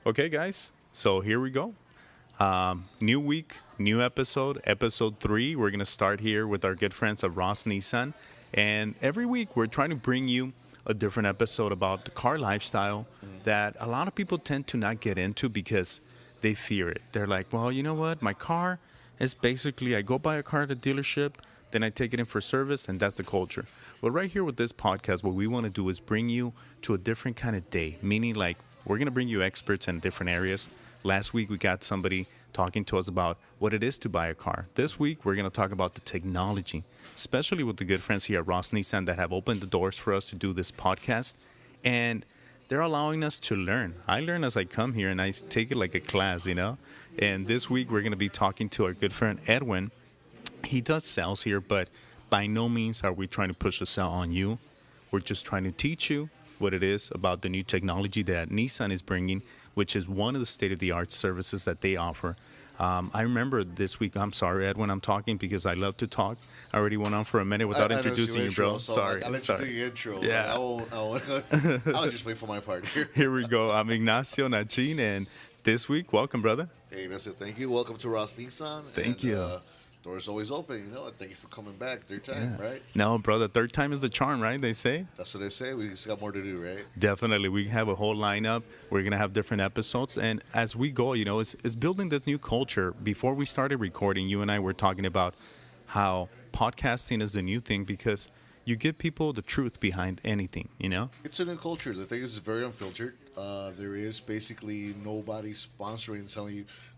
Okay, guys. So here we go. New week, new episode, episode 3. We're going to start here with our good friends at Ross Nissan. And every week, we're trying to bring you a different episode about the car lifestyle that a lot of people tend to not get into because they fear it. They're like, well, you know what? My car is basically I go buy a car at a dealership, then I take it in for service, and that's the culture. Well, right here with this podcast, what we want to do is bring you to a different kind of day, meaning like we're going to bring you experts in different areas. Last week, we got somebody talking to us about what it is to buy a car. This week, we're going to talk about the technology, especially with the good friends here at Ross Nissan that have opened the doors for us to do this podcast. And they're allowing us to learn. I learn as I come here and I take it like a class. And this week, we're going to be talking to our good friend Edwin. He does sales here, but by no means are we trying to push a sell on you. We're just trying to teach you what it is about the new technology that Nissan is bringing, which is one of the state-of-the-art services that they offer. I remember this week, I'm sorry, Edwin, I'm talking because I love to talk. I already went on for a minute without introducing you, bro. So Sorry. I'll let you do your intro. Yeah. I'll just wait for my part here. Here we go. I'm Ignacio Nachin, and this week, welcome, brother. Hey, that's it. Thank you. Welcome to Ross Nissan. Thank you. Doors always open, Thank you for coming back. Third time, right? No, brother, third time is the charm, right? They say. That's what they say. We just got more to do, right? Definitely. We have a whole lineup. We're going to have different episodes. And as we go, it's building this new culture. Before we started recording, you and I were talking about how podcasting is the new thing because you give people the truth behind anything. It's a new culture. The thing is, it's very unfiltered. There is basically nobody sponsoring,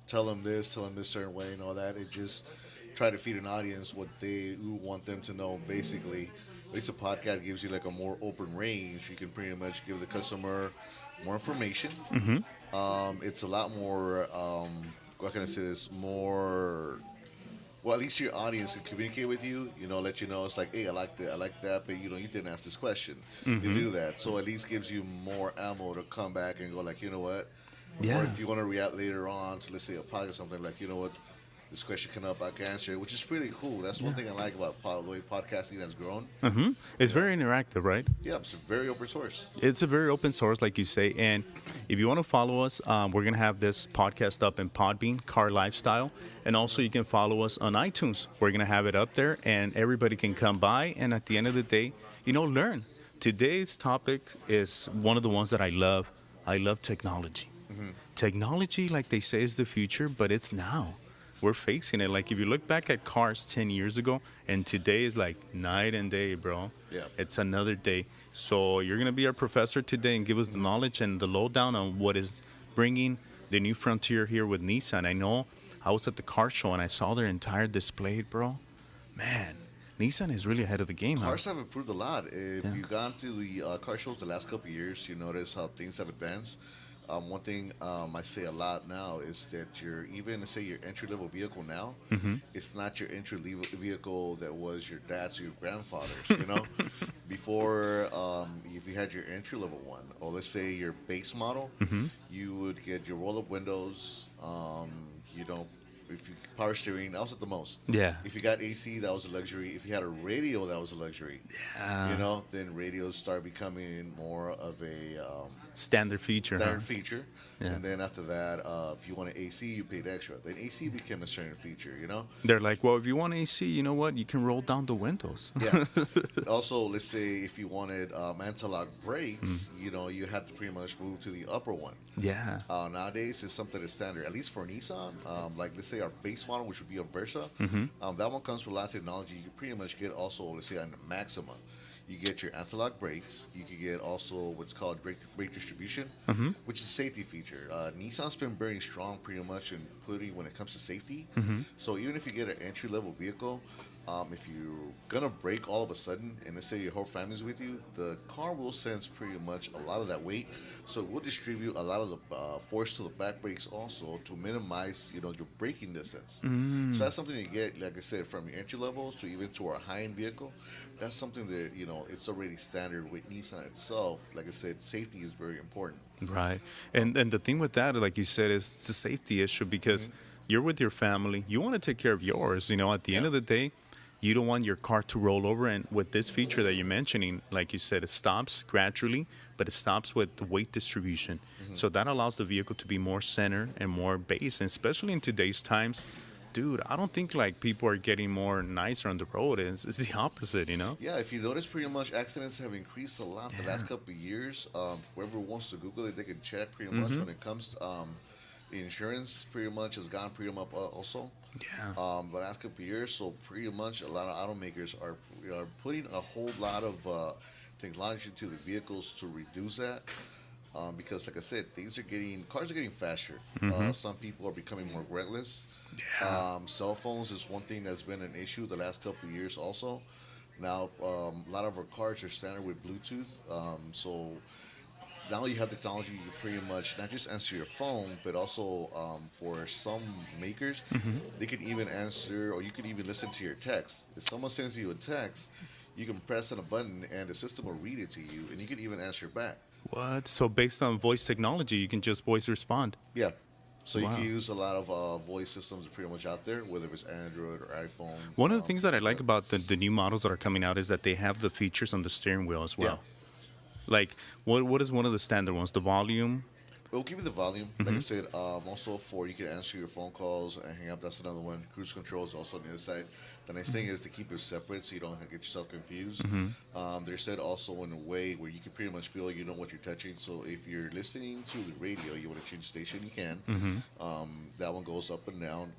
tell them this certain way and all that. It just try to feed an audience what they want them to know, basically. At least a podcast gives you like a more open range. You can pretty much give the customer more information. It's a lot more, what can I say this, more, well, at least your audience can communicate with you, let you know it's like, hey, I like that, but you didn't ask this question. You do that. So at least gives you more ammo to come back and go like, you know what? Yeah. Or if you want to react later on to, let's say, a podcast or something, like, you know what? This question came up, I can answer it, which is pretty cool. That's one thing I like about the way podcasting has grown. It's very interactive, right? Yeah, it's a very open source. It's a very open source, like you say. And if you want to follow us, we're going to have this podcast up in Podbean, Car Lifestyle. And also you can follow us on iTunes. We're going to have it up there and everybody can come by. And at the end of the day, learn. Today's topic is one of the ones that I love. I love technology. Technology, like they say, is the future, but it's now. We're facing it. Like if you look back at cars 10 years ago and today is like night and day, bro. Yeah. It's another day. So you're going to be our professor today and give us the knowledge and the lowdown on what is bringing the new frontier here with Nissan. I know I was at the car show and I saw their entire display, bro. Man, Nissan is really ahead of the game. Cars have improved a lot. If you've gone to the car shows the last couple of years, you notice how things have advanced. One thing I say a lot now is that let's say your entry-level vehicle now, it's not your entry-level vehicle that was your dad's or your grandfather's, Before, if you had your entry-level one, or let's say your base model, you would get your roll-up windows, if you power steering, that was at the most. Yeah. If you got AC, that was a luxury. If you had a radio, that was a luxury. Yeah. Then radios start becoming more of a Standard feature. Yeah. And then after that, if you wanted AC, you paid extra. Then AC became a standard feature. They're like, well, if you want AC, you know what? You can roll down the windows. Yeah. Also, let's say if you wanted anti-lock brakes, you had to pretty much move to the upper one. Yeah. Nowadays, it's something that's standard. At least for Nissan, like let's say our base model, which would be a Versa, that one comes with a lot of technology. You can pretty much get also, let's say, on the Maxima. You get your anti-lock brakes. You can get also what's called brake distribution, which is a safety feature. Nissan's been very strong pretty much in putting when it comes to safety. So even if you get an entry-level vehicle, if you're going to brake all of a sudden, and let's say your whole family's with you, the car will sense pretty much a lot of that weight. So it will distribute a lot of the force to the back brakes also to minimize, your braking distance. So that's something you get, like I said, from your entry level to even to our high-end vehicle. That's something that, it's already standard with Nissan itself. Like I said, safety is very important. Right. And the thing with that, like you said, is it's a safety issue because you're with your family. You want to take care of yours. At the end of the day, you don't want your car to roll over. And with this feature that you're mentioning, like you said, it stops gradually, but it stops with the weight distribution. So that allows the vehicle to be more center and more base, and especially in today's times. Dude, I don't think like people are getting more nicer on the road. It's the opposite, you know? Yeah, if you notice, pretty much accidents have increased a lot the Yeah. last couple of years. Whoever wants to Google it, they can check pretty much Mm-hmm. when it comes. The insurance pretty much has gone pretty much up also. Yeah. The last couple of years, so pretty much a lot of automakers are putting a whole lot of technology to the vehicles to reduce that. Because, like I said, cars are getting faster. Mm-hmm. Some people are becoming more reckless. Yeah. Cell phones is one thing that's been an issue the last couple of years also. Now, a lot of our cars are standard with Bluetooth. So now you have technology, you can pretty much not just answer your phone, but also for some makers, Mm-hmm. they can even answer, or you can even listen to your text. If someone sends you a text, you can press on a button and the system will read it to you, and you can even answer back. What? So based on voice technology, you can just voice respond. Yeah. So you can Wow. use a lot of voice systems pretty much out there, whether it's Android or iPhone, One of the things things that I like like that. about the new models that are coming out is that they have the features on the steering wheel as Yeah. well. Like, what is one of the standard ones? The volume? It'll give you the volume. Like I Mm-hmm. said, also for you can answer your phone calls and hang up. That's another one. Cruise control is also on the other side. The nice thing is to keep it separate so you don't get yourself confused. Mm-hmm. They're said also in a way where you can pretty much feel you know what you're touching. So if you're listening to the radio, you want to change station, you can. Mm-hmm. That one goes up and down.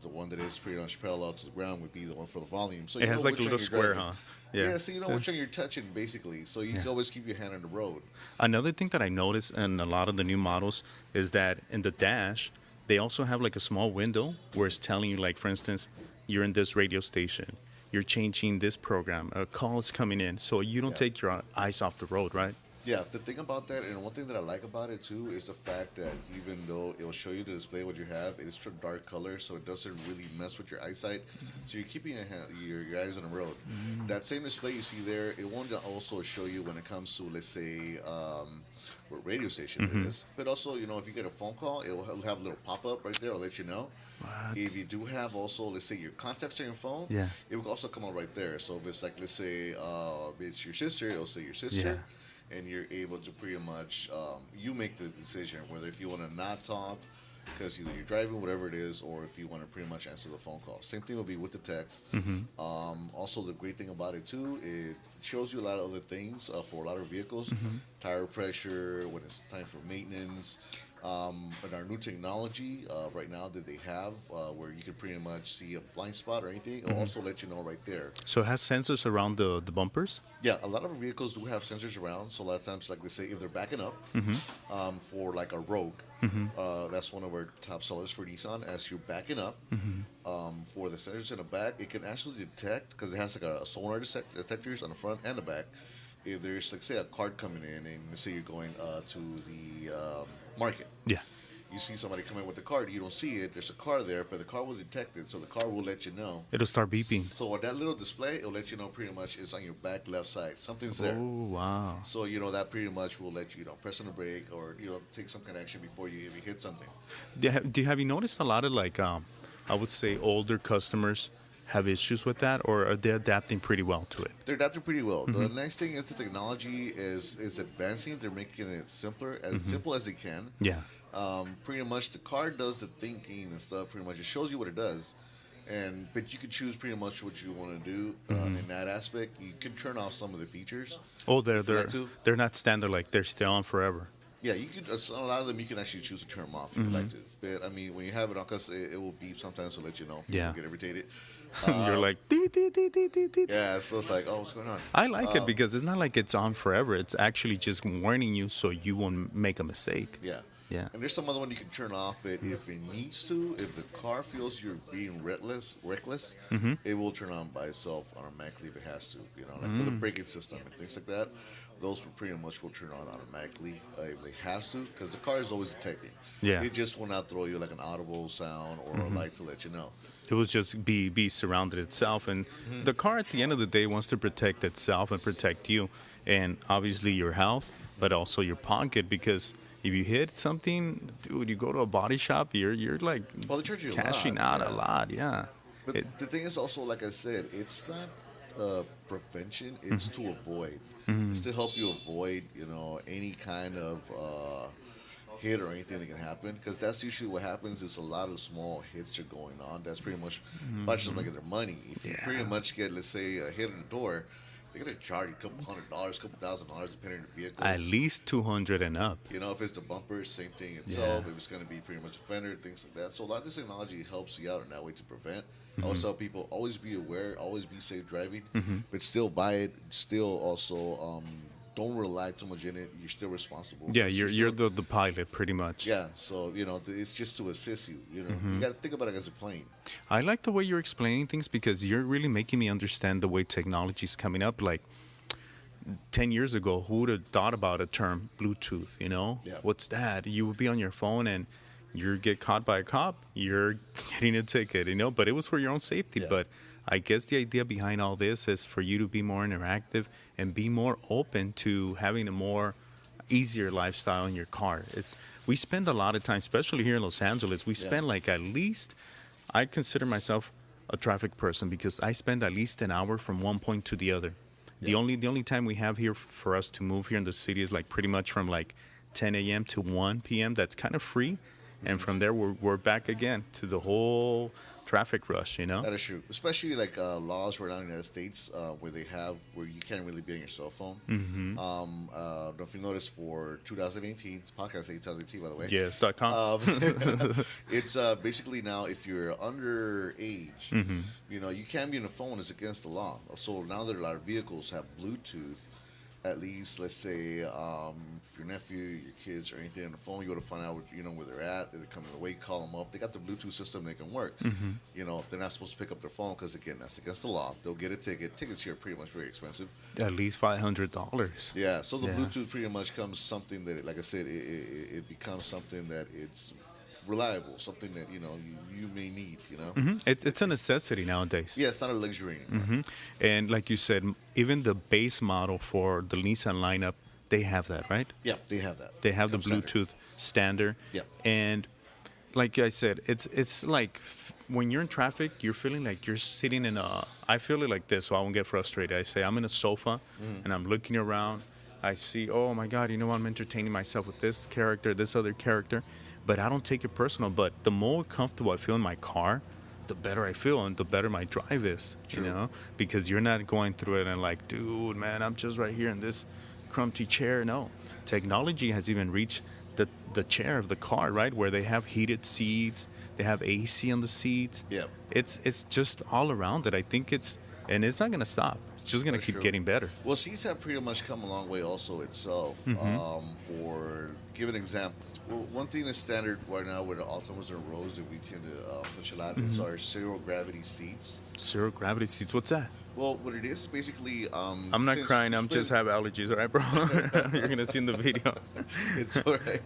The one that is pretty much parallel to the ground would be the one for the volume. So It you know has like a which one little you're square, driving. huh? Yeah, Yeah. so you know which one you're touching basically. So you Yeah. can always keep your hand on the road. Another thing that I noticed in a lot of the new models is that in the dash, they also have like a small window where it's telling you, like, for instance, you're in this radio station, you're changing this program, a call is coming in, so you don't Yeah. take your eyes off the road, right? Yeah, the thing about that, and one thing that I like about it too, is the fact that even though it will show you the display what you have, it is for dark color, so it doesn't really mess with your eyesight. So you're keeping your eyes on the road. That same display you see there, it won't also show you when it comes to, let's say, what radio station it Mm-hmm. is. But also, if you get a phone call, it'll have a little pop up right there. It'll let you know. What? If you do have also, let's say, your contacts on your phone, Yeah. it will also come out right there. So if it's like, let's say, it's your sister, it'll say your sister, and you're able to pretty much you make the decision whether if you want to not talk because either you're driving, whatever it is, or if you want to pretty much answer the phone call. Same thing will be with the text. Mm-hmm. Also, the great thing about it too, it shows you a lot of other things for a lot of vehicles, Mm-hmm. tire pressure, when it's time for maintenance. And our new technology right now that they have, where you can pretty much see a blind spot or anything, it'll also let you know right there. So it has sensors around the bumpers? Yeah, a lot of vehicles do have sensors around. So a lot of times, like they say, if they're backing up for like a Rogue, that's one of our top sellers for Nissan. As you're backing up, for the sensors in the back, it can actually detect because it has like a sonar detectors on the front and the back. If there's like say a card coming in, and let's say you're going to the market, Yeah. you see somebody coming with the card, you don't see it. There's a car there, but the car will detect it, so the car will let you know. It'll start beeping. So on that little display, it'll let you know pretty much it's on your back left side. Something's there. Oh, wow. So that pretty much will let you press on the brake or take some kind of action before you if you hit something. Have you noticed a lot of like, I would say older customers have issues with that, or are they adapting pretty well to it? They're adapting pretty well. The nice thing is the technology is advancing. They're making it simpler, as simple as they can. Yeah. Pretty much the car does the thinking and stuff. Pretty much it shows you what it does, but you can choose pretty much what you want to do in that aspect. You can turn off some of the features. Oh, they're If you they're like to. they're not standard, like they're still on forever. Yeah, you could. A lot of them you can actually choose to turn them off if you like to. But I mean, when you have it on, cause it will beep sometimes to let you know. Yeah. You get irritated. You're like, "Dee, dee, dee, dee, dee, dee." Yeah, so it's like, oh, what's going on? I like it because it's not like it's on forever. It's actually just warning you so you won't make a mistake. Yeah. Yeah. And there's some other one you can turn off, but if it needs to, if the car feels you're being reckless, it will turn on by itself automatically if it has to. Like for the braking system and things like that, those pretty much will turn on automatically if it has to, because the car is always detecting. Yeah. It just will not throw you like an audible sound or a light to let you know. It will just be surrounded itself, and the car at the end of the day wants to protect itself and protect you, and obviously your health, but also your pocket, because if you hit something, dude, you go to a body shop, you're like Well, they charge you a cashing lot, out a yeah. lot, yeah. But It- the thing is also, like I said, it's not prevention; it's to avoid. Mm-hmm. It's to help you avoid, any kind of hit or anything that can happen, because that's usually what happens is a lot of small hits are going on. That's pretty much bunches of making their money. If you pretty Yeah. much get, let's say, a hit in the door, they're gonna charge you a couple $100s, couple $1,000 depending on the vehicle. At least 200 and up. You know, if it's the bumper, same thing Yeah. itself. If it's going to be pretty much a fender, things like that. So a lot of this technology helps you out in that way to prevent. I always tell people, always be aware, always be safe driving, but still buy it. Still also don't rely too much in it. You're still responsible. Yeah, Because you're still- the pilot pretty much. yeah. So you know, it's just to assist you. You know, you got to think about it as a plane. I like the way you're explaining things because you're really making me understand the way technology is coming up. Like 10 years ago, who would have thought about a term Bluetooth, you know? Yeah. What's that? You would be on your phone and you get caught by a cop, you're getting a ticket, you know? But it was for your own safety. Yeah. But I guess the idea behind all this is for you to be more interactive and be more open to having a more easier lifestyle in your car. We spend a lot of time, especially here in Los Angeles, we spend like at least, I consider myself a traffic person because I spend at least an hour from one point to the other. The only time we have here for us to move here in the city is like pretty much from like 10 a.m. to 1 p.m. That's kind of free, and from there we're back again to the whole traffic rush. You know? That is true, especially like laws right now in the United States where you can't really be on your cell phone. Don't know if you noticed for 2018, it's podcast 2018 by the way. Yes.com. It's basically now if you're underage, you know, you can't be on the phone. It's against the law. So now that a lot of vehicles have Bluetooth, at least let's say if your nephew, your kids, or anything on the phone, you go to find out you know where they're at. They're coming away, call them up. They got the Bluetooth system; they can work. You know, if they're not supposed to pick up their phone because again, that's against the law. They'll get a ticket. Tickets here are pretty much very expensive. At least $500. Yeah, so the Yeah. Bluetooth pretty much comes something that, like I said, it becomes something that it's reliable, something that you know you may need. You know, It's a necessity nowadays. yeah, it's not a luxury anymore. And like you said, even the base model for the Nissan lineup, they have that, right? Yeah, they have that. They have the Comes standard. Bluetooth standard. Yeah. And like I said, it's like when you're in traffic, you're feeling like you're sitting in a. I feel it like this, so I won't get frustrated. I say I'm in a sofa, and I'm looking around. I see, oh my God, you know, I'm entertaining myself with this character, this other character, but I don't take it personal. But the more comfortable I feel in my car, the better I feel and the better my drive is. True. You know, because you're not going through it and like, dude, man, I'm just right here in this crumpy chair. No, technology has even reached the chair of the car, right, where they have heated seats, they have AC on the seats. Yeah. It's just all around it. I think it's not gonna stop. It's just gonna That's keep true. getting better. Well, seats have pretty much come a long way also itself. For give an example, well, one thing that's standard right now with the Altimas and Rose that we tend to push a lot is our zero gravity seats. Zero gravity seats. What's that? Well, what it is basically, I'm not since crying. it's I'm just been- have allergies. All right, bro. You're gonna see in the video. It's all right.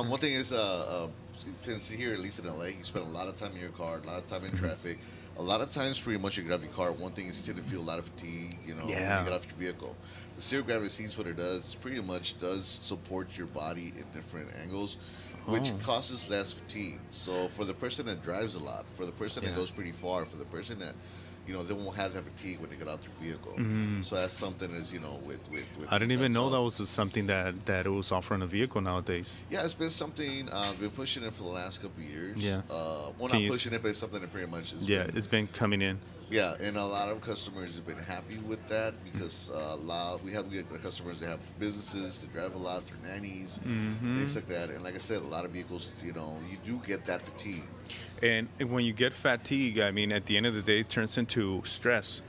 One thing is, since here, at least in LA, you spend a lot of time in your car, a lot of time in traffic. A lot of times, pretty much, you get off your car. One thing is you tend to feel a lot of fatigue, you know, when Yeah. you get off your vehicle. The zero gravity seats, what it does, is pretty much does support your body in different angles, which causes less fatigue. So, for the person that drives a lot, for the person Yeah. that goes pretty far, for the person that you know, they won't have that fatigue when they get out their vehicle. So that's something as you know with I didn't even Nissan. know So- that was something that it was offering a vehicle nowadays. Yeah, it's been something we've been pushing it for the last couple of years. Yeah. Well, Can not you- pushing it, but it's something that pretty much is. Yeah, it's been coming in. Yeah, and a lot of customers have been happy with that because we have customers that have businesses, that drive a lot, they're nannies, things like that. And like I said, a lot of vehicles, you know, you do get that fatigue. And when you get fatigue, I mean, at the end of the day, it turns into stress.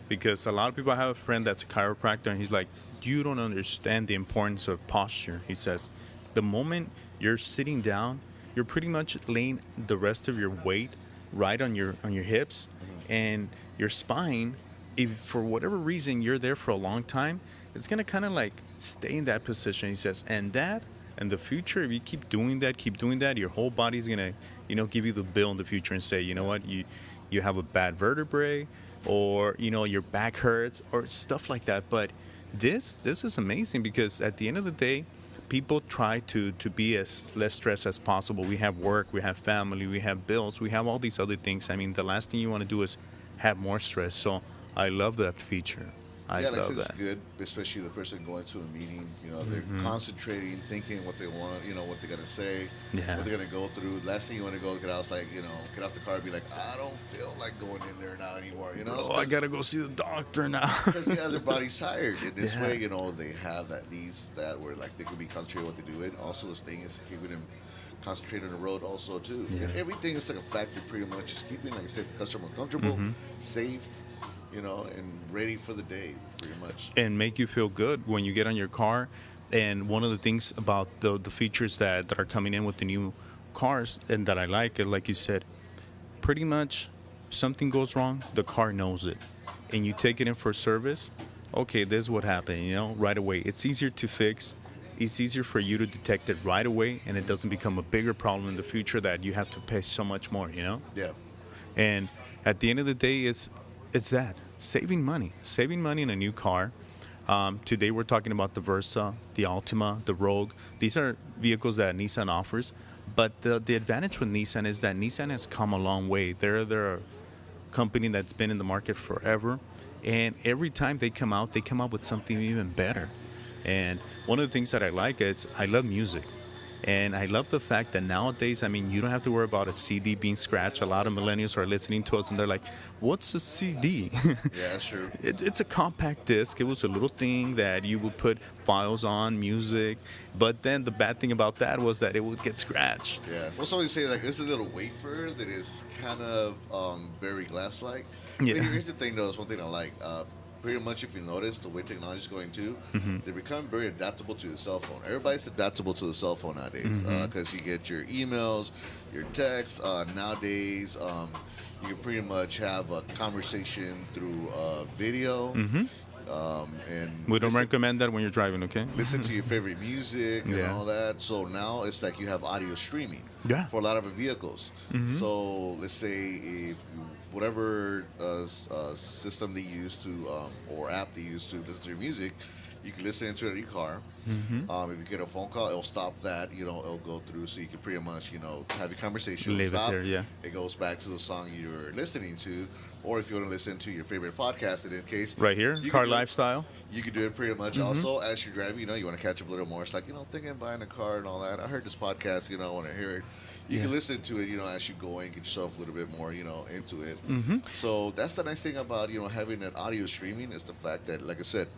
Because a lot of people, I have a friend that's a chiropractor, and he's like, you don't understand the importance of posture. He says, the moment you're sitting down, you're pretty much laying the rest of your weight right on your hips, and your spine, if for whatever reason you're there for a long time, it's gonna kind of like stay in that position. He says, and that in the future, if you keep doing that, your whole body's gonna, you know, give you the bill in the future and say, you know what, you have a bad vertebrae, or you know your back hurts, or stuff like that. But this is amazing because at the end of the day, people try to be as less stressed as possible. We have work, we have family, we have bills, we have all these other things. I mean, the last thing you want to do is have more stress. So I love that feature. I Yeah, like I love said, it's that. good, especially the person going to a meeting. They're concentrating, thinking what they want, what they're gonna say, Yeah. what they're gonna go through. Last thing you want to go get out is like, get off the car and be like, I don't feel like going in there now anymore. Bro, I gotta go see the doctor now. Because yeah, their body's tired. In this Yeah. way, they have at least that where like they could be concentrating what they do. And also, this thing is keeping them concentrated on the road also too. Yeah. And everything is like a factor pretty much. Is keeping, like I said, the customer comfortable, safe, and ready for the day pretty much. And make you feel good when you get on your car. And one of the things about the features that are coming in with the new cars and that I like you said, pretty much something goes wrong, the car knows it. And you take it in for service, okay, this is what happened, right away. It's easier to fix. It's easier for you to detect it right away, and it doesn't become a bigger problem in the future that you have to pay so much more. Yeah. And at the end of the day, it's that saving money in a new car. Today we're talking about the Versa, the Altima, the Rogue. These are vehicles that Nissan offers, but the advantage with Nissan is that Nissan has come a long way. They're a company that's been in the market forever, and every time they come out with something even better. And one of the things that I like is I love music. And I love the fact that nowadays, you don't have to worry about a CD being scratched. A lot of millennials are listening to us and they're like, what's a CD? Yeah, that's true. It's a compact disc. It was a little thing that you would put files on, music. But then the bad thing about that was that it would get scratched. Yeah. Well, somebody say like this is a little wafer that is kind of very glass-like. Yeah. But here's the thing, though. It's one thing I like. Pretty much, if you notice the way technology is going to, they become very adaptable to the cell phone. Everybody's adaptable to the cell phone nowadays because you get your emails, your texts. Nowadays, you can pretty much have a conversation through video. And We don't recommend that when you're driving, okay? listen to your favorite music and Yeah. all that. So now it's like you have audio streaming Yeah. for a lot of vehicles. So let's say if whatever system they use to or app they use to listen to your music, you can listen to it in your car. If you get a phone call, it'll stop that. It'll go through, so you can pretty much have your conversation. Leave it stop. there, yeah. It goes back to the song you're listening to, or if you want to listen to your favorite podcast. In this case, Right here, you car can do it- lifestyle. you can do it pretty much also as you're driving. You want to catch up a little more. It's like, thinking of buying a car and all that. I heard this podcast, I want to hear it. You can listen to it, as you go and get yourself a little bit more, into it. So that's the nice thing about, having that audio streaming is the fact that, like I said,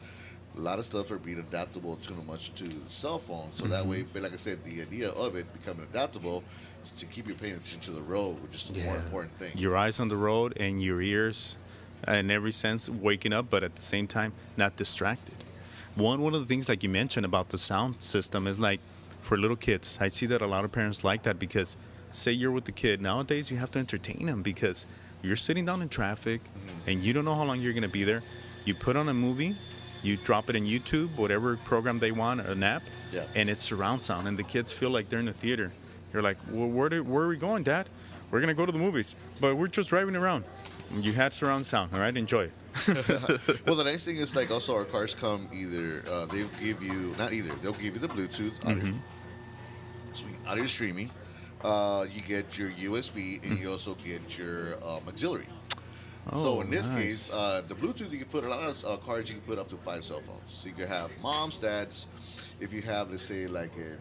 a lot of stuff are being adaptable too much to the cell phone. So that way, but like I said, the idea of it becoming adaptable is to keep you paying attention to the road, which is the more important thing. Your eyes on the road and your ears, in every sense, waking up, but at the same time, not distracted. One of the things, like you mentioned about the sound system, is like for little kids. I see that a lot of parents like that because, say you're with the kid, nowadays you have to entertain them because you're sitting down in traffic and you don't know how long you're going to be there. You put on a movie, you drop it in YouTube, whatever program they want, an app, and it's surround sound, and the kids feel like they're in the theater. You're like, well, where are we going, Dad? We're going to go to the movies, but we're just driving around. You had surround sound, all right? Enjoy it. Well, the nice thing is, like, also our cars come either, they'll give you the Bluetooth audio streaming. You get your USB, and you also get your auxiliary. So in this case, the Bluetooth, you can put a lot of cars. You can put up to 5 cell phones. So you can have moms, dads. If you have, let's say, like an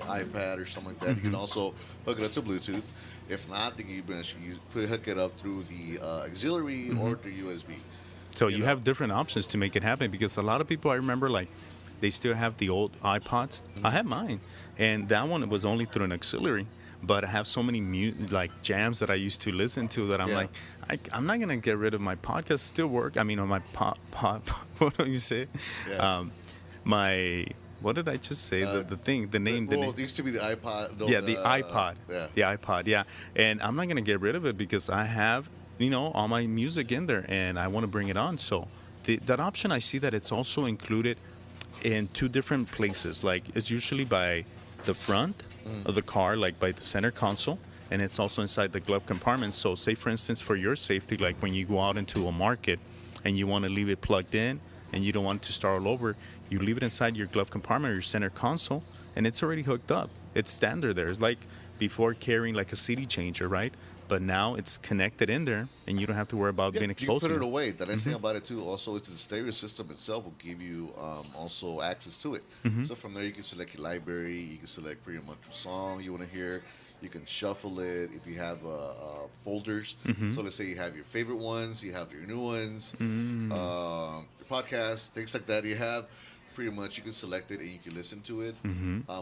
iPad or something like that, you can also hook it up to Bluetooth. If not, then you hook it up through the auxiliary or through USB. So you have different options to make it happen because a lot of people, I remember, like, they still have the old iPods. I have mine, and that one was only through an auxiliary. But I have so many jams that I used to listen to that I'm like, I'm not gonna get rid of my podcast. Still work. On my what do you say? Yeah. What did I just say? The name. It used to be the iPod. The iPod. The iPod. Yeah. And I'm not gonna get rid of it because I have all my music in there, and I want to bring it on. So that option, I see that it's also included in 2 different places. Like it's usually by the front of the car, like by the center console, and it's also inside the glove compartment. So say, for instance, for your safety, like when you go out into a market and you want to leave it plugged in and you don't want it to start all over, you leave it inside your glove compartment or your center console, and it's already hooked up. It's standard there. It's like before carrying like a CD changer, right? but now it's connected in there, and you don't have to worry about Yeah, being you can exposed put to it it. away. The nice thing about it too, also, it's the stereo system itself will give you also access to it. So from there, you can select your library. You can select pretty much a song you want to hear. You can shuffle it if you have folders. So let's say you have your favorite ones, you have your new ones, your podcast, things like that. You have pretty much you can select it and you can listen to it,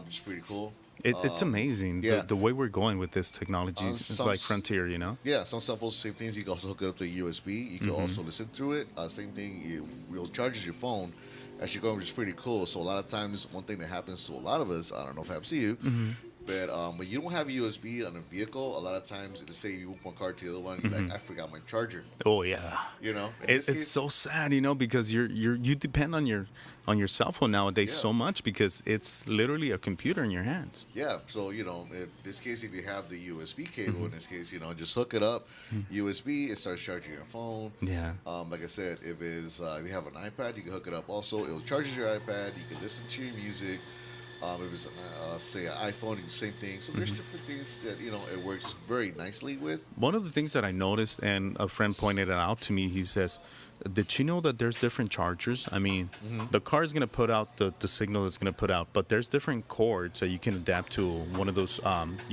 which is pretty cool. It's amazing Yeah, the way we're going with this technology on is some like frontier, you know. yeah, some stuff also same things. You can also hook it up to a USB. You can also listen through it. Same thing. It will charges your phone as you go, which is pretty cool. So a lot of times, one thing that happens to a lot of us, I don't know if it happens to you, but when you don't have a USB on a vehicle, a lot of times, let's say you move one car to the other one, you're like, I forgot my charger. Oh yeah. You know, in It's this case, so sad, you know, because you depend on your cell phone nowadays Yeah. so much because it's literally a computer in your hands. yeah. So in this case, if you have the USB cable, in this case, just hook it up, USB, it starts charging your phone. Yeah. Like I said, if you have an iPad, you can hook it up. Also, it will charge your iPad. You can listen to your music. If it's say an iPhone, same thing. So there's different things that it works very nicely with. One of the things that I noticed, and a friend pointed it out to me, he says, "Did you know that there's different chargers? I mean, the car is going to put out the signal it's going to put out, but there's different cords that you can adapt to one of those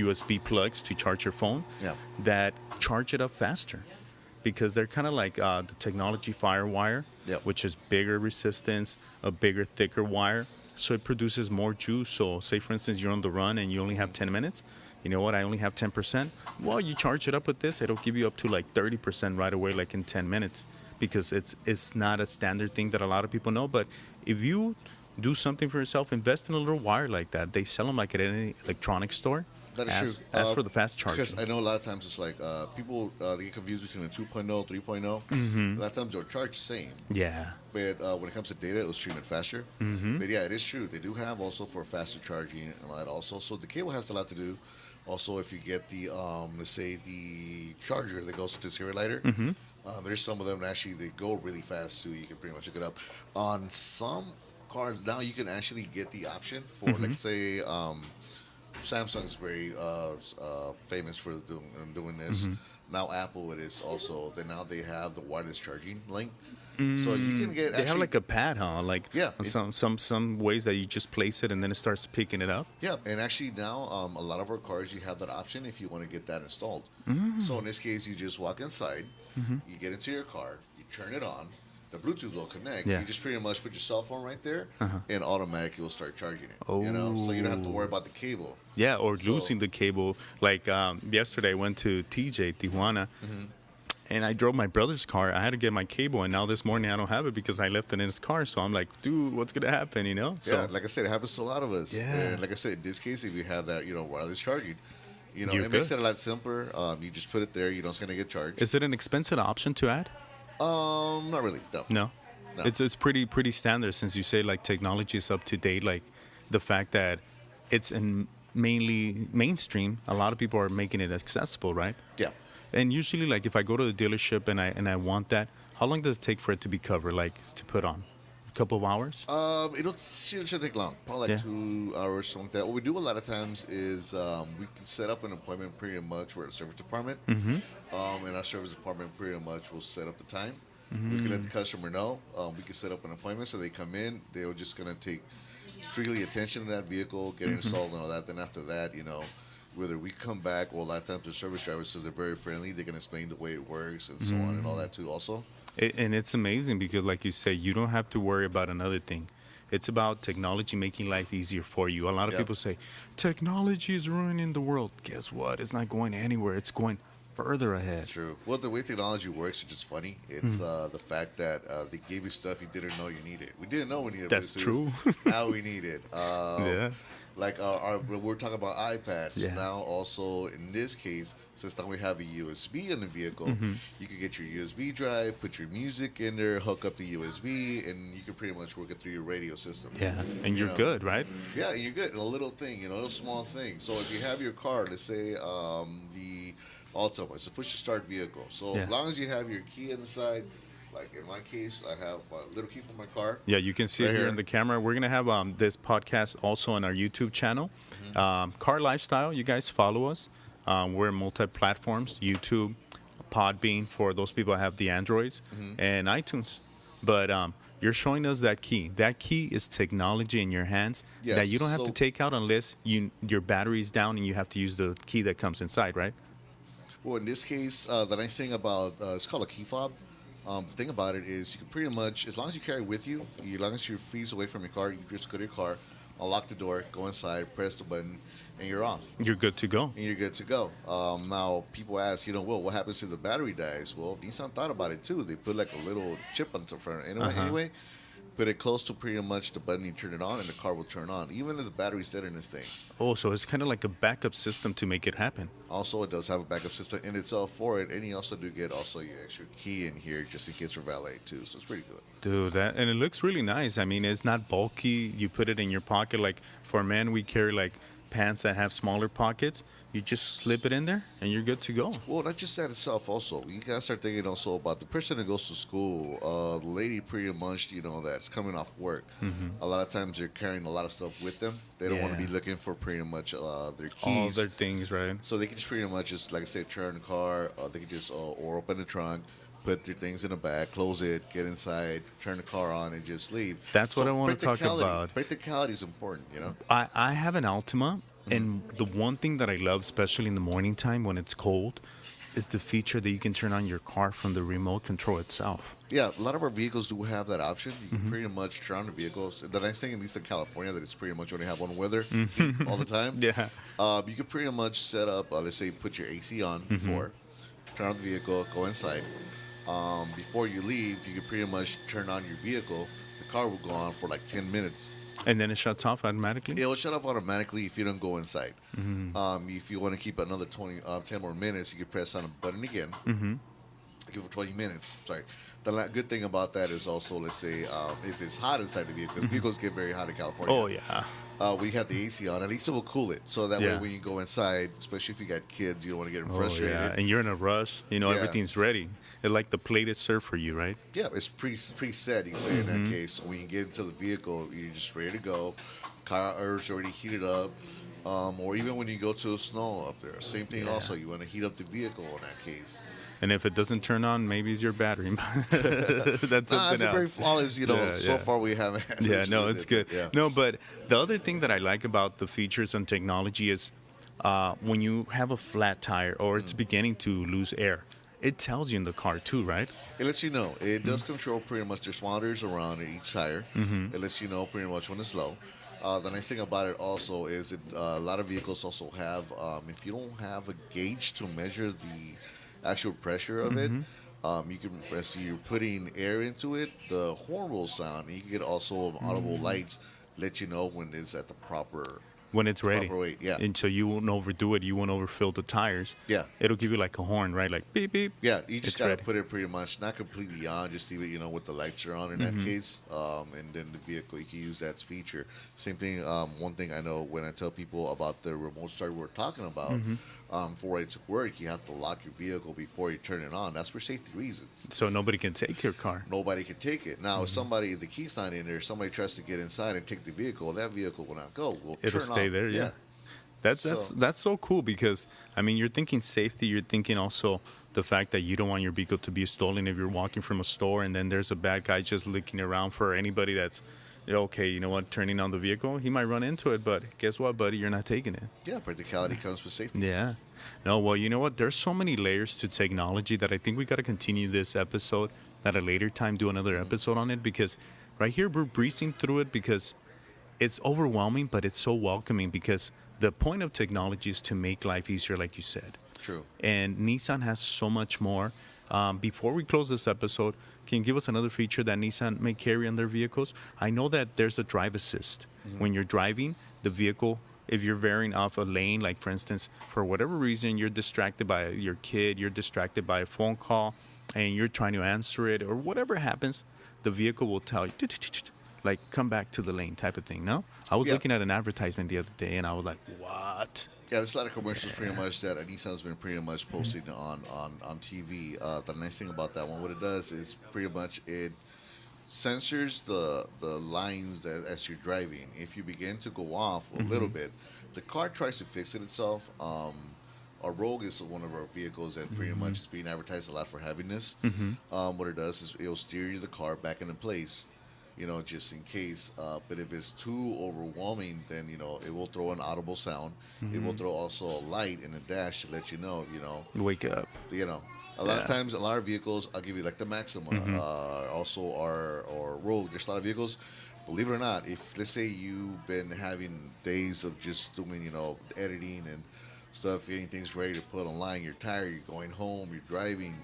USB plugs to charge your phone Yeah. that charge it up faster because they're kind of like the technology firewire, Yep. which is bigger resistance, a bigger, thicker wire. So it produces more juice. So say, for instance, you're on the run and you only have 10 minutes. You know what? I only have 10%. Well, you charge it up with this, it'll give you up to like 30% right away, like in 10 minutes, because it's not a standard thing that a lot of people know. But if you do something for yourself, invest in a little wire like that. They sell them like at any electronics store. That is true. Ask for the fast charging. Because I know a lot of times it's like people they get confused between a 2.0, 3.0. A lot of times they'll charge the same. Yeah. But when it comes to data, it'll stream it faster. But yeah, it is true. They do have also for faster charging and all that also. So the cable has a lot to do. Also, if you get the, let's say, the charger that goes to the serial lighter, there's some of them that actually they go really fast too. You can pretty much hook it up. On some cars now, you can actually get the option for, let's say, Samsung is very famous for doing this. Now Apple it is also. Then now they have the wireless charging link, so you can get. They have like a pad, huh? Like Yeah, some ways that you just place it and then it starts picking it up. Yeah, and actually now a lot of our cars you have that option if you want to get that installed. So in this case, you just walk inside, you get into your car, you turn it on, the Bluetooth will connect. Yeah. You just pretty much put your cell phone right there, and automatically will start charging it. Oh. So you don't have to worry about the cable. Yeah, or So- losing the cable. Like yesterday, I went to TJ Tijuana, and I drove my brother's car. I had to get my cable, and now this morning I don't have it because I left it in his car. So I'm like, dude, what's gonna happen? You know? So Yeah, like I said, it happens to a lot of us. Yeah. And like I said, in this case, if you have that, wireless charging, You're it makes good. it a lot simpler. You just put it there. You know it's going to get charged. is it an expensive option to add? Not really. No. No. No. It's pretty standard since you say like technology is up to date. Like the fact that it's in mainly mainstream, a lot of people are making it accessible, right? Yeah. And usually, like if I go to the dealership and I want that, how long does it take for it to be covered, like to put on? A couple of hours? It shouldn't take long. Probably like Yeah. 2 hours, something like that. What we do a lot of times is we can set up an appointment pretty much. We're at a service department. And our service department pretty much will set up the time. We can let the customer know. We can set up an appointment so they come in. They're just going to take strictly attention to that vehicle, get it installed and all that. Then after that, whether we come back or a lot of times the service drivers, since they're very friendly, they can explain the way it works and so on and all that too also. And it's amazing because, like you say, you don't have to worry about another thing. It's about technology making life easier for you. A lot of Yeah. people say, technology is ruining the world. Guess what? It's not going anywhere. It's going further ahead. True. Well, the way technology works is just funny. It's the fact that they gave you stuff you didn't know you needed. We didn't know we needed. That's Bluetooth. Now we need it. Yeah. Like we're talking about iPads. Yeah. Now also in this case, since now we have a USB in the vehicle, you can get your USB drive, put your music in there, hook up the USB, and you can pretty much work it through your radio system. Yeah. And You you're know. good, right? Yeah, and you're good. A little thing, a little small thing. So if you have your car, let's say the Altima, it's a push-to-start vehicle. So Yeah. as long as you have your key inside, like in my case, I have a little key for my car. Yeah, you can see Right it here here. in the camera. We're going to have this podcast also on our YouTube channel. Car Lifestyle, you guys follow us. We're multi-platforms: YouTube, Podbean for those people that have the Androids, and iTunes. But you're showing us that key. That key is technology in your hands Yes. that you don't have to So, take out unless your battery's down and you have to use the key that comes inside, right? well, in this case, the nice thing about it's called a key fob. The thing about it is you can pretty much, as long as you carry it with you, as long as your feet's away from your car, you just go to your car, unlock the door, go inside, press the button, and you're off. You're good to go. And you're good to go. Now, people ask, well, what happens if the battery dies? Well, Nissan thought about it too. They put like a little chip on the front. Anyway, put it close to pretty much the button, you turn it on, and the car will turn on, even if the battery's dead in this thing. Oh, so it's kind of like a backup system to make it happen. Also, it does have a backup system in itself for it, and you also do get also your extra key in here just in case for valet too. So it's pretty good. Dude, and it looks really nice. I mean, it's not bulky. You put it in your pocket. Like for men, we carry like pants that have smaller pockets. You just slip it in there, and you're good to go. Well, not just that itself. Also, you gotta start thinking also about the person that goes to school. The lady, pretty much, that's coming off work. A lot of times they're carrying a lot of stuff with them. They don't want to Yeah. be looking for pretty much their All keys. their things, right? So they can just pretty much just like I said, turn the car. They can just or open the trunk, put their things in the back, close it, get inside, turn the car on, and just leave. That's what I wanna talk practicality- about. Practicality is important. I have an Altima, and the one thing that I love, especially in the morning time when it's cold, is the feature that you can turn on your car from the remote control itself. Yeah, a lot of our vehicles do have that option. You can pretty much turn on the vehicles. The nice thing, at least in California, that it's pretty much only have one weather heat all the time. Yeah. You can pretty much set up, let's say, put your AC on before, turn on the vehicle, go inside. Before you leave, you can pretty much turn on your vehicle. The car will go on for like 10 minutes. And then it shuts off automatically? It will shut off automatically if you don't go inside. If you want to keep another 10 more minutes, you can press on a button again. Give it 20 minutes. Sorry. The good thing about that is also, let's say, if it's hot inside the vehicle, vehicles get very hot in California. Oh, yeah. We have the AC on. At least it will cool it. So that way, Yeah. when you go inside, especially if you got kids, you don't want to get them Oh, frustrated. yeah. And you're in a rush. Yeah. Everything's ready. It's like the plate is served for you, right? Yeah, it's preset, you can say, in that case. So when you get into the vehicle, you're just ready to go. Car's already heated up. Or even when you go to the snow up there. Same thing Yeah. also. You want to heat up the vehicle in that case. And if it doesn't turn on, maybe it's your battery. That's Nah, something it's very else. flawless, Yeah, so yeah. far we haven't had Yeah, issues no, with it's it, good. but yeah. No, but the other thing that I like about the features and technology is when you have a flat tire or it's beginning to lose air, it tells you in the car too, right? It lets you know. It does control pretty much. There's monitors around each tire. It lets you know pretty much when it's low. The nice thing about it also is that a lot of vehicles also have, if you don't have a gauge to measure the actual pressure of it, you can, as you're putting air into it, the horn will sound. And you can get also audible lights let you know when it's at the proper When it's ready. proper weight. Yeah. And so you won't overdo it. You won't overfill the tires. Yeah. It'll give you like a horn, right? Like beep, beep. Yeah, you just It's gotta ready. put it pretty much not completely on, just leave it, with the lights are on in that case, and then the vehicle you can use that feature. Same thing. One thing I know when I tell people about the remote start we're talking about, for it to work, you have to lock your vehicle before you turn it on. That's for safety reasons. So nobody can take your car. Nobody can take it. Now, if the key's not in there, somebody tries to get inside and take the vehicle, that vehicle will not go. Will It'll turn stay off. there, yeah. That's so cool because I mean you're thinking safety, you're thinking also the fact that you don't want your vehicle to be stolen if you're walking from a store and then there's a bad guy just looking around for anybody that's okay, you know what, turning on the vehicle, he might run into it, but guess what, buddy, you're not taking it. Yeah, practicality comes with safety. Yeah. No, well, you know what? There's so many layers to technology that I think we got to continue this episode at a later time, do another episode on it because right here we're breezing through it because it's overwhelming, but it's so welcoming because the point of technology is to make life easier, like you said. True. And Nissan has so much more. Before we close this episode, can you give us another feature that Nissan may carry on their vehicles? I know that there's a drive assist. When you're driving the vehicle, if you're veering off a lane, like for instance, for whatever reason, you're distracted by your kid, you're distracted by a phone call, and you're trying to answer it, or whatever happens, the vehicle will tell you, like, come back to the lane type of thing, no? I was Yeah. looking at an advertisement the other day, and I was like, what? Yeah, there's a lot of commercials pretty much that Nissan's been pretty much posting on TV. The nice thing about that one, what it does is pretty much it censors the lines that as you're driving. If you begin to go off a little bit, the car tries to fix it itself. Our Rogue is one of our vehicles that pretty much is being advertised a lot for heaviness. What it does is it'll steer the car back into place, just in case. But if it's too overwhelming, then it will throw an audible sound. It will throw also a light in the dash to let you know. Wake up. You know. A lot of Yeah. times, a lot of vehicles, I'll give you like the Maxima, also our Rogue. There's a lot of vehicles. Believe it or not, if let's say you've been having days of just doing, editing and stuff, getting things ready to put online, you're tired, you're going home, you're driving,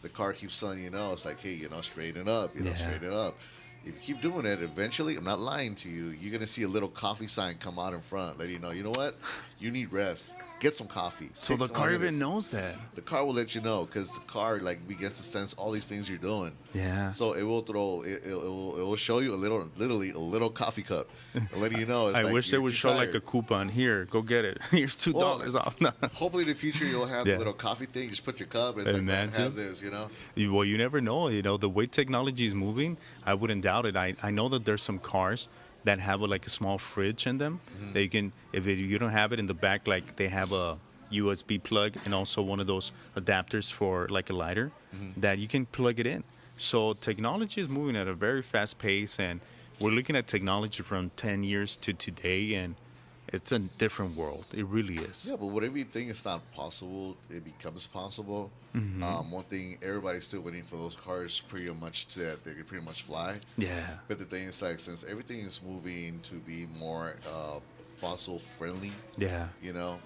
the car keeps telling you, it's like, hey, straighten up, Yeah. straighten up. If you keep doing it, eventually, I'm not lying to you, you're gonna see a little coffee sign come out in front, letting you know what, you need rest. Get some coffee. So Take the some car minutes. even knows that. The car will let you know because the car like begins to sense all these things you're doing. Yeah. So it will it will show you literally a little coffee cup, and letting you know. It's I like wish they you're would too show like tired. a coupon. Here, go get it. Here's $2 off. No. Hopefully in the future you'll have Yeah. the little coffee thing. Just put your cup. And it's like, man, Imagine. have this. Well, you never know. The way technology is moving, I wouldn't doubt it. I know that there's some cars that have like a small fridge in them. That you can, if you don't have it in the back, like they have a USB plug and also one of those adapters for like a lighter that you can plug it in. So technology is moving at a very fast pace, and we're looking at technology from 10 years to today, and it's a different world. It really is. Yeah, but whatever you think is not possible, it becomes possible. One thing everybody's still waiting for those cars pretty much that they can pretty much fly. Yeah. But the thing is, like, since everything is moving to be more fossil friendly, Yeah.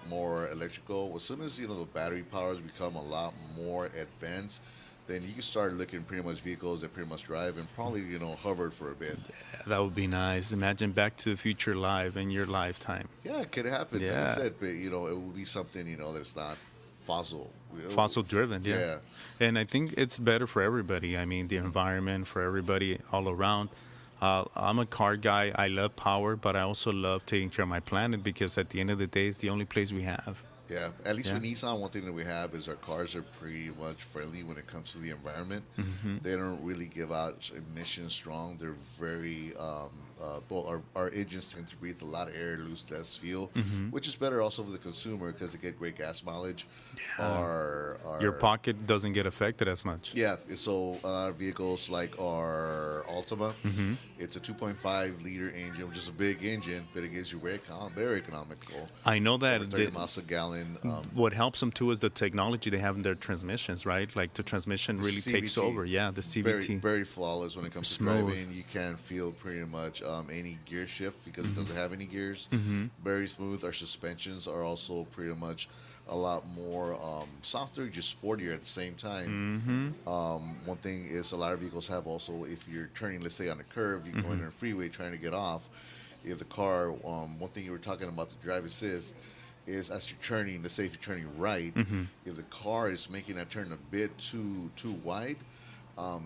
more electrical, as soon as the battery powers become a lot more advanced, then you can start looking pretty much vehicles that pretty much drive and probably hovered for a bit. That would be nice. Imagine Back to the Future live in your lifetime. Yeah, it could happen. Like I Yeah. said, but it will be something that's not fossil. Fossil driven, yeah. Yeah. And I think it's better for everybody. I mean, the environment, for everybody all around. I'm a car guy. I love power, but I also love taking care of my planet because at the end of the day, it's the only place we have. Yeah, at least Yeah. with Nissan, one thing that we have is our cars are pretty much friendly when it comes to the environment. They don't really give out emissions strong. They're very, well, our engines tend to breathe a lot of air, lose less fuel, which is better also for the consumer because they get great gas mileage. Your pocket doesn't get affected as much. Yeah, so a lot of vehicles like our Altima, it's a 2.5 liter engine, which is a big engine, but it gives you very economical. I know Over that 30 miles a gallon. what helps them too is the technology they have in their transmissions, right? Like the transmission really takes CVT. over. Yeah, the Very, CVT. very flawless when it comes Smooth. to driving. You can't feel pretty much any gear shift because it doesn't have any gears. Very smooth. Our suspensions are also pretty much a lot more softer, just sportier at the same time. One thing is a lot of vehicles have also, if you're turning, let's say on a curve, you're going on a freeway trying to get off. If the car, one thing you were talking about the drive assist is as you're turning, let's say if you're turning right, if the car is making that turn a bit too wide,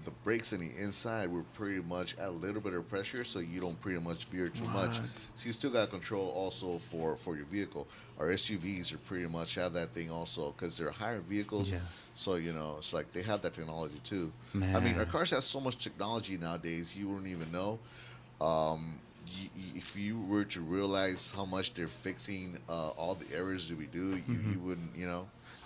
the brakes on the inside were pretty much at a little bit of pressure, so you don't pretty much veer too much. What? So you still got control also for your vehicle. Our SUVs are pretty much have that thing also because they're higher vehicles. Yeah. So it's like they have that technology too. I mean, Man. our cars have so much technology nowadays, you wouldn't even know. If you were to realize how much they're fixing all the errors that we do, you wouldn't.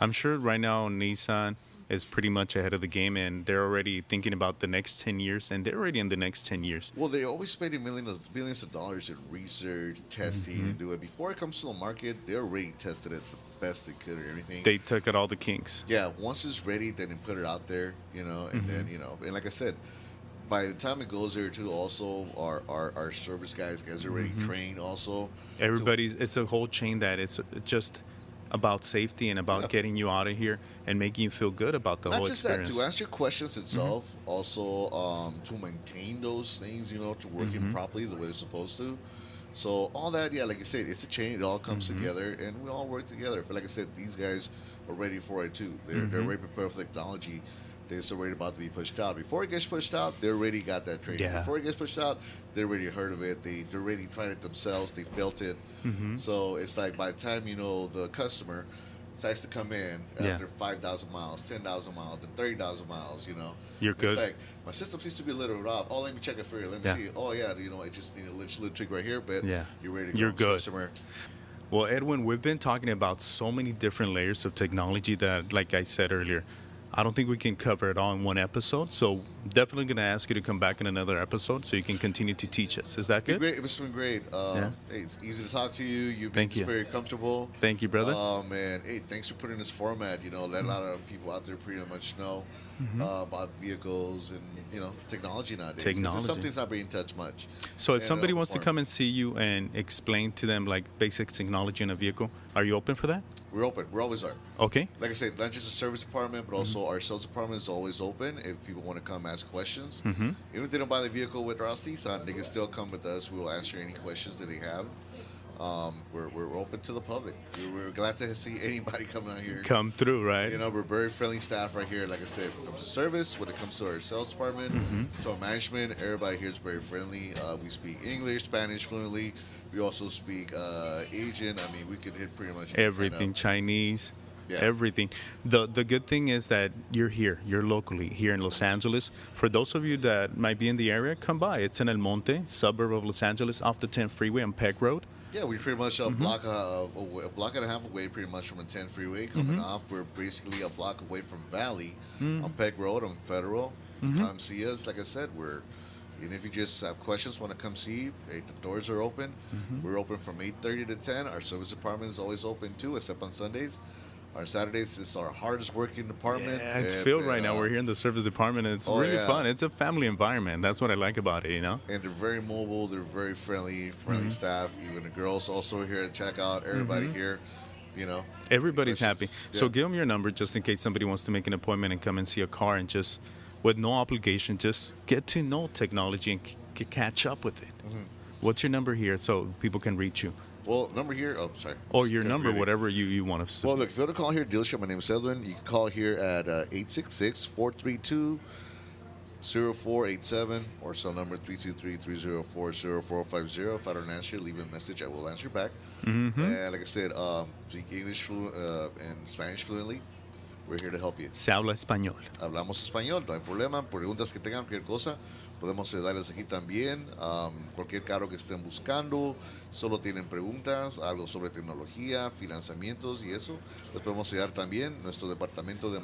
I'm sure right now Nissan is pretty much ahead of the game, and they're already thinking about the next 10 years, and they're already in the next 10 years. Well, they're always spending billions of dollars in research, testing, and do it. Before it comes to the market, they're already tested it the best they could or anything. They took out all the kinks. Yeah, once it's ready, then they put it out there, and then, and like I said, by the time it goes there too, also, our service guys are already trained also. It's a whole chain that it's just about safety and about getting you out of here and making you feel good about the Not whole just experience. that, to answer questions itself, also to maintain those things, to working properly the way they're supposed to. So all that, yeah, like I said, it's a chain. It all comes together, and we all work together. But like I said, these guys are ready for it too. They're already prepared for the technology. They're so already about to be pushed out. Before it gets pushed out, they already got that training. Yeah. Before it gets pushed out, they already heard of it. They're already tried it themselves. They felt it. So it's like by the time the customer decides to come in Yeah. after 5,000 miles, 10,000 miles, and 30,000 miles, You're it's good. like my system seems to be a little bit off. Oh, let me check it for you. Let me Yeah. see. Oh yeah, it just need a little trick right here, but Yeah. you're ready to go. You're good. Customer. Well, Edwin, we've been talking about so many different layers of technology that, like I said earlier, I don't think we can cover it all in one episode. So definitely going to ask you to come back in another episode so you can continue to teach us. Is that Been good? great. It's been great. Yeah. Hey, it's easy to talk to you. You've been Thank you. very comfortable. Thank you, brother. Man, hey, thanks for putting this format. Let a lot of people out there pretty much know about vehicles and technology nowadays. 'Cause Technology. it's something that's not being touched much. So if And, somebody wants to form- come and see you and explain to them like basic technology in a vehicle, are you open for that? We're open. We always are. Okay. Like I said, not just the service department, but also our sales department is always open if people want to come ask questions. Even if they don't buy the vehicle with Ross Nissan, they can still come with us. We will answer any questions that they have. We're open to the public. We're glad to see anybody coming out here. Come through, right? We're very friendly staff right here. Like I said, when it comes to service, when it comes to our sales department, to our management, everybody here is very friendly. We speak English, Spanish fluently. We also speak Asian. I mean, we can hit pretty much any kind of- Everything Chinese, Yeah. everything. The good thing is that you're here. You're locally here in Los Angeles. For those of you that might be in the area, come by. It's in El Monte, suburb of Los Angeles, off the 10 freeway on Peck Road. Yeah, we're pretty much a block and a half away, pretty much from the 10 freeway coming off. We're basically a block away from Valley on Peck Road on Federal. Come see us. Like I said, and if you just have questions, want to come see, hey, the doors are open. We're open from 8:30 to 10. Our service department is always open too, except on Sundays. Our Saturdays is our hardest working department. Yeah, it's And, filled right now. We're here in the service department, and it's Oh, really yeah. fun. It's a family environment. That's what I like about it, And they're very mobile. They're very friendly staff. Even the girls also here to check out. Everybody here, Everybody's happy. questions. So Yeah. give them your number just in case somebody wants to make an appointment and come and see a car and just, with no obligation, just get to know technology and catch up with it. What's your number here so people can reach you? Well, number here. Oh, sorry. Or your Kept number, forgetting. whatever you want to. Well, look, if you want to call here, dealership, my name is Edwin. You can call here at 866-432-0487 or cell number 323-304-0450. If I don't answer, leave a message. I will answer back. And like I said, speak English and Spanish fluently. We're here to help you. Se habla español. Hablamos español, no hay problema. Preguntas que tengan, cualquier cosa, podemos ayudarles aquí también. Cualquier carro que estén buscando, solo tienen preguntas, algo sobre tecnología, financiamientos y eso, les podemos ayudar también. Nuestro departamento de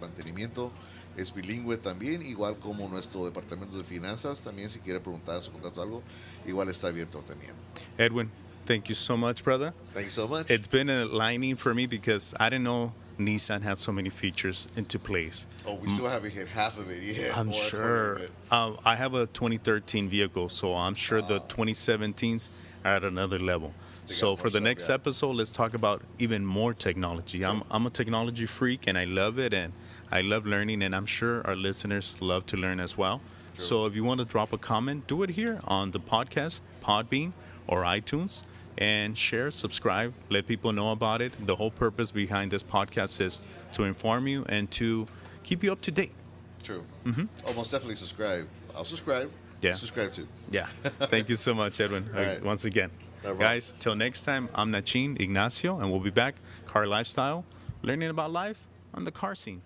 mantenimiento es bilingüe también, igual como nuestro departamento de finanzas también, si quiere preguntar su contrato o algo, igual está abierto también. Edwin, thank you so much, brother. Thank you so much. It's been enlightening for me because I didn't know Nissan had so many features into place. We still haven't hit half of it yet. I'm or a quarter sure. of it. I have a 2013 vehicle, so I'm sure the 2017s are at another level. They So got for more the stuff, next yeah. episode, let's talk about even more technology. I'm a technology freak, and I love it, and I love learning, and I'm sure our listeners love to learn as well. So if you want to drop a comment, do it here on the podcast, Podbean, or iTunes. And share, subscribe, let people know about it. The whole purpose behind this podcast is to inform you and to keep you up to date. True. Most definitely subscribe. I'll subscribe. Yeah. Subscribe too. Yeah. Thank you so much, Edwin. All right. Once again. No problem. Guys, till next time, I'm Nachin Ignacio, and we'll be back, Car Lifestyle, learning about life on the car scene.